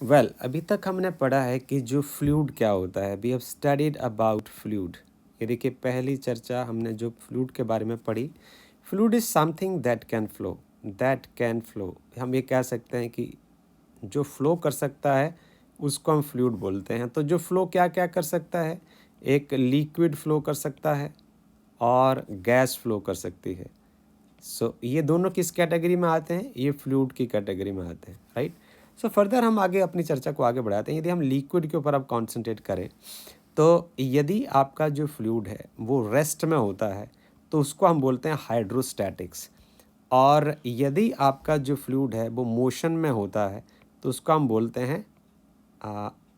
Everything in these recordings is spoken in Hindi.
अभी तक हमने पढ़ा है कि जो फ्लूइड क्या होता है। We have studied about fluid. ये देखिए, पहली चर्चा हमने जो फ्लूइड के बारे में पढ़ी, fluid is something that can flow. हम ये कह सकते हैं कि जो फ्लो कर सकता है उसको हम फ्लूइड बोलते हैं। तो जो फ्लो क्या क्या कर सकता है, एक लिक्विड फ्लो कर सकता है और गैस फ्लो कर सकती है। ये दोनों किस कैटेगरी में आते हैं, ये फ्लूइड की कैटेगरी में आते हैं, राइट। फर्दर हम आगे अपनी चर्चा को आगे बढ़ाते हैं। यदि हम लिक्विड के ऊपर अब कॉन्सेंट्रेट करें, तो यदि आपका जो फ्लूइड है वो रेस्ट में होता है तो उसको हम बोलते हैं हाइड्रोस्टैटिक्स। और यदि आपका जो फ्लूइड है वो मोशन में होता है तो उसको हम बोलते हैं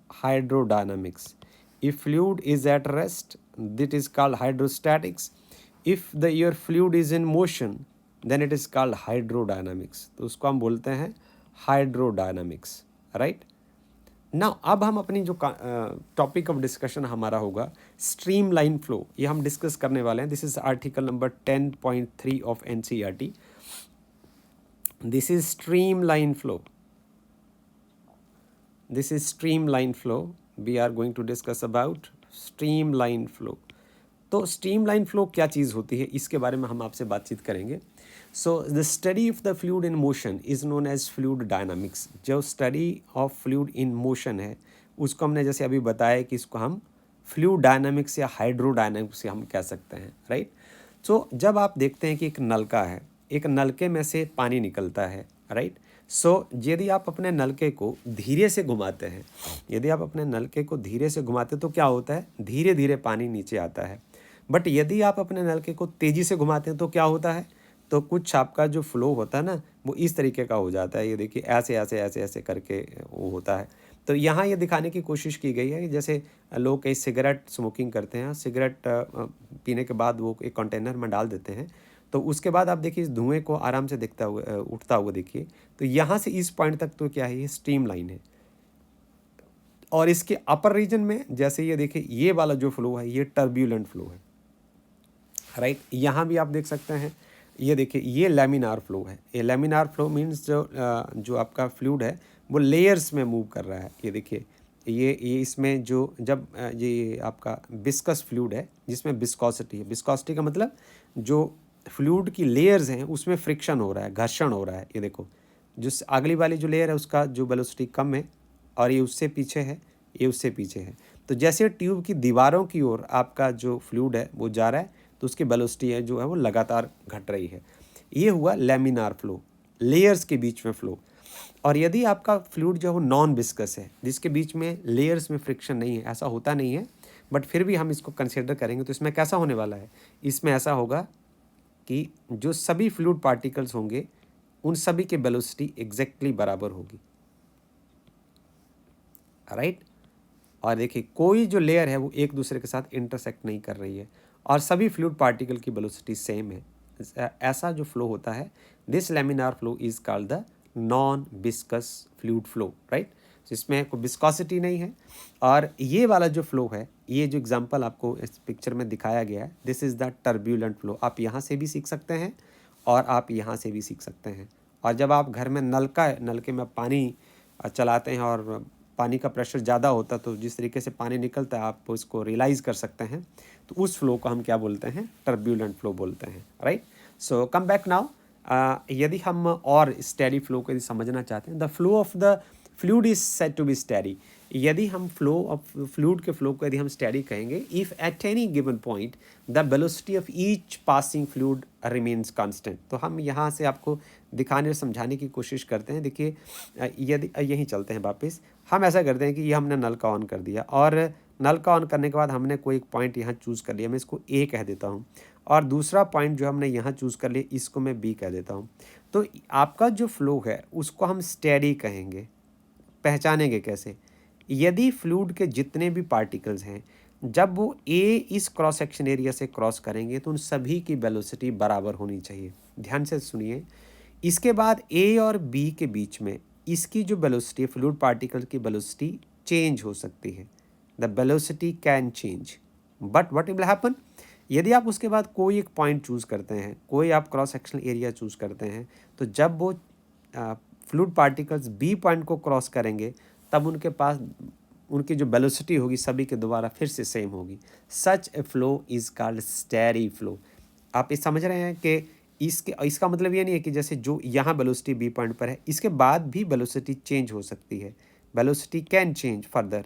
hydrodynamics. If fluid is at rest, that is called hydrostatics. If the your fluid is in motion, then it is called hydrodynamics. तो उसको हम बोलते हैं हाइड्रोडायनामिक्स, राइट। नाउ अब हम अपनी जो टॉपिक ऑफ डिस्कशन हमारा होगा स्ट्रीम लाइन फ्लो, ये हम डिस्कस करने वाले हैं। This is article number 10.3 of NCERT. This is stream line flow. This is streamline flow. We are going to discuss about streamline flow. तो स्ट्रीमलाइन फ्लो क्या चीज़ होती है, इसके बारे में हम आपसे बातचीत करेंगे। The study of the fluid in motion is known as fluid dynamics. जो study of fluid in motion है उसको हमने जैसे अभी बताया कि इसको हम फ्लूइड डायनामिक्स या हाइड्रोडायनामिक्स से हम कह सकते हैं, राइट। जब आप देखते हैं कि एक नलका है, एक नलके में से पानी निकलता है, राइट। यदि आप अपने नलके को धीरे से घुमाते हैं, यदि आप अपने नलके को धीरे से घुमाते हैं तो क्या होता है, धीरे धीरे पानी नीचे आता है। बट यदि आप अपने नलके को तेज़ी से घुमाते हैं तो क्या होता है, तो कुछ आपका जो फ्लो होता है ना वो इस तरीके का हो जाता है। ये देखिए, ऐसे ऐसे ऐसे ऐसे करके वो होता है। तो यहाँ ये दिखाने की कोशिश की गई है कि जैसे लोग कई सिगरेट स्मोकिंग करते हैं, सिगरेट पीने के बाद वो एक कंटेनर में डाल देते हैं, तो उसके बाद आप देखिए इस धुएं को आराम से दिखता हुआ उठता हुआ देखिए। तो यहाँ से इस पॉइंट तक तो क्या है, ये स्ट्रीम लाइन है। और इसके अपर रीजन में जैसे ये देखिए, ये वाला जो फ्लो है ये टर्ब्यूलेंट फ्लो है, राइट। यहाँ भी आप देख सकते हैं, ये देखिए ये लैमिनार फ्लो है। ये लैमिनार फ्लो मीन्स जो आपका फ्लूइड है वो लेयर्स में मूव कर रहा है। ये देखिए, ये इसमें जो जब ये आपका विस्कस फ्लूइड है जिसमें विस्कोसिटी है। विस्कोसिटी का मतलब जो फ्लूइड की लेयर्स हैं उसमें फ्रिक्शन हो रहा है, घर्षण हो रहा है। ये देखो, जो अगली वाली जो लेयर है उसका जो वेलोसिटी कम है और ये उससे पीछे है, ये उससे पीछे है। तो जैसे ट्यूब की दीवारों की ओर आपका जो फ्लूइड है वो जा रहा है तो उसकी वेलोसिटी है जो है वो लगातार घट रही है। ये हुआ लैमिनार फ्लो, लेयर्स के बीच में फ्लो। और यदि आपका फ्लूइड जो है वो नॉन विस्कस है, जिसके बीच में लेयर्स में फ्रिक्शन नहीं है, ऐसा होता नहीं है बट फिर भी हम इसको कंसिडर करेंगे, तो इसमें कैसा होने वाला है, इसमें ऐसा होगा कि जो सभी फ्लूइड पार्टिकल्स होंगे उन सभी की वेलोसिटी एग्जैक्टली बराबर होगी, राइट। और देखिए कोई जो लेयर है वो एक दूसरे के साथ इंटरसेक्ट नहीं कर रही है और सभी फ्लूइड पार्टिकल की वेलोसिटी सेम है। ऐसा जो फ्लो होता है, this laminar flow is called the non viscous fluid flow, right. इसमें कोई विस्कोसिटी नहीं है। और ये वाला जो फ्लो है, ये जो एग्जांपल आपको इस पिक्चर में दिखाया गया है, this is the turbulent flow. आप यहाँ से भी सीख सकते हैं और आप यहाँ से भी सीख सकते हैं। और जब आप घर में नलके में पानी चलाते हैं और पानी का प्रेशर ज़्यादा होता है तो जिस तरीके से पानी निकलता है आप उसको रियलाइज़ कर सकते हैं। तो उस फ्लो को हम क्या बोलते हैं, टर्ब्यूलेंट फ्लो बोलते हैं, राइट। Come back now. यदि हम और स्टेडी फ्लो को यदि समझना चाहते हैं, the flow of the fluid is said to be steady. यदि हम फ्लो ऑफ फ्लूइड के फ्लो को यदि हम स्टेडी कहेंगे, if at any given point the velocity of each passing fluid remains constant. तो हम यहाँ से आपको दिखाने और समझाने की कोशिश करते हैं। देखिए, यदि यहीं चलते हैं वापस, हम ऐसा करते हैं कि ये हमने नल का ऑन कर दिया और नल का ऑन करने के बाद हमने कोई एक पॉइंट यहाँ चूज़ कर लिया, मैं इसको ए कह देता हूँ, और दूसरा पॉइंट जो हमने यहाँ चूज़ कर लिया इसको मैं बी कह देता हूँ। तो आपका जो फ्लो है उसको हम स्टेडी कहेंगे। पहचानेंगे कैसे, यदि फ्लूइड के जितने भी पार्टिकल्स हैं जब वो ए इस क्रॉस सेक्शन एरिया से क्रॉस करेंगे तो उन सभी की वेलोसिटी बराबर होनी चाहिए। ध्यान से सुनिए, इसके बाद ए और बी के बीच में इसकी जो वेलोसिटी, फ्लूइड पार्टिकल की वेलोसिटी चेंज हो सकती है। The velocity can change, but what will happen, यदि आप उसके बाद कोई एक पॉइंट चूज़ करते हैं, कोई आप क्रॉस सेक्शनल एरिया चूज़ करते हैं, तो जब वो फ्लूइड पार्टिकल्स बी पॉइंट को क्रॉस करेंगे तब उनके पास उनकी जो वेलोसिटी होगी सभी के दोबारा फिर से सेम होगी। Such a flow is called steady flow. आप ये समझ रहे हैं कि इसका मतलब ये नहीं है कि जैसे जो यहाँ वेलोसिटी बी पॉइंट पर है इसके बाद भी वेलोसिटी चेंज हो सकती है, velocity can change further.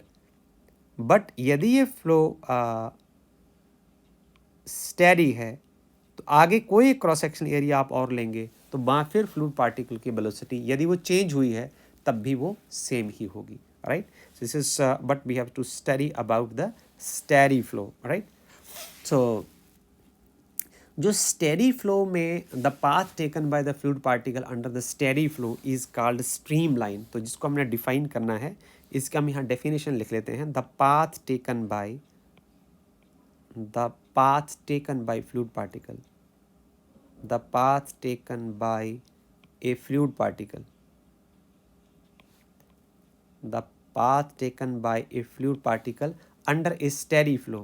But यदि ये फ्लो स्टेडी है तो आगे कोई क्रॉस सेक्शन एरिया आप और लेंगे तो वहाँ फिर फ्लूइड पार्टिकल की वेलोसिटी यदि वो चेंज हुई है तब भी वो सेम ही होगी, right. So this is but we have to study about the steady flow, right. So जो स्टेडी फ्लो में the path taken by the fluid particle under the steady flow is called streamline. तो जिसको हमने डिफाइन करना है इसका हम यहाँ डेफिनेशन लिख लेते हैं। The path taken bye fluid particle, the path taken by a fluid particle, the path taken by a fluid particle under a steady flow,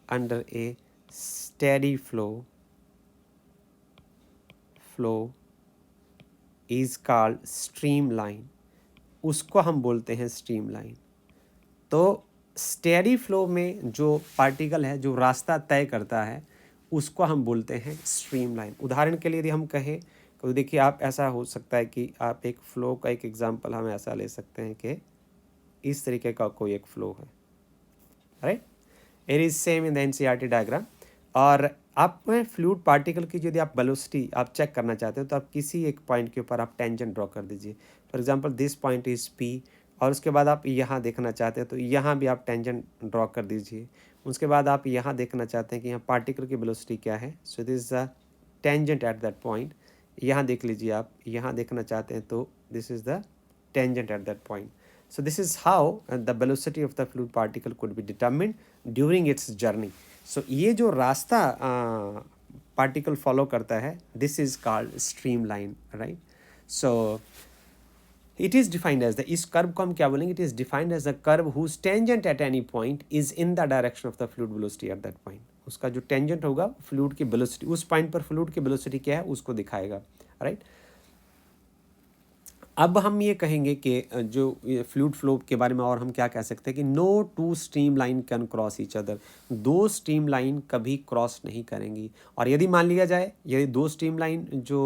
under a steady flow is called streamline। उसको हम बोलते हैं स्ट्रीमलाइन। तो स्टेडी फ्लो में जो पार्टिकल है जो रास्ता तय करता है उसको हम बोलते हैं स्ट्रीमलाइन। उदाहरण के लिए यदि हम कहें तो देखिए आप ऐसा हो सकता है कि आप एक फ़्लो का एक एग्जांपल हम ऐसा ले सकते हैं कि इस तरीके का कोई एक फ़्लो है, right. It is same in the NCERT diagram. और आप फ्लूइड पार्टिकल की यदि आप वेलोसिटी आप चेक करना चाहते हो तो आप किसी एक पॉइंट के ऊपर आप टेंजेंट ड्रॉ कर दीजिए। For example this point is P और उसके बाद आप यहाँ देखना चाहते हैं तो यहाँ भी आप टेंजेंट ड्रॉ कर दीजिए। उसके बाद आप यहाँ देखना चाहते हैं कि यहाँ पार्टिकल की वेलोसिटी क्या है, so this is the tangent at that point. यहाँ देख लीजिए, आप यहाँ देखना चाहते हैं तो this is the tangent at that point. So this is how the velocity of the fluid particle could be determined during its journey. So ये जो रास्ता पार्टिकल फॉलो करता है this is called streamline, right. So it is defined as the, इस कर्व को हम क्या बोलेंगे, it is defined as the curve whose tangent at any point is in the direction of the fluid velocity at that point. उसका जो टेंजेंट होगा फ्लूइड की वेलोसिटी, उस पॉइंट पर फ्लूइड की वेलोसिटी क्या है उसको दिखाएगा, राइट। अब हम ये कहेंगे कि जो फ्लूइड फ्लो के बारे में और हम क्या कह सकते हैं कि no two streamline can cross each other. दो स्ट्रीम लाइन कभी क्रॉस नहीं करेंगी। और यदि मान लिया जाए यदि दो स्ट्रीम लाइन जो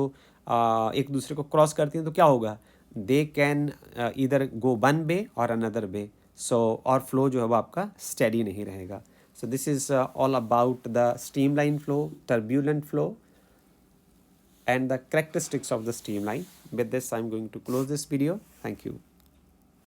एक दूसरे को क्रॉस करती हैं तो क्या होगा, दे कैन इधर गो वन वे और अनदर वे। सो और फ्लो जो है वो आपका स्टेडी नहीं रहेगा। So this is all about the stream line flow, turbulent flow and the characteristics of the streamline. With this, I'm going to close this video. Thank you.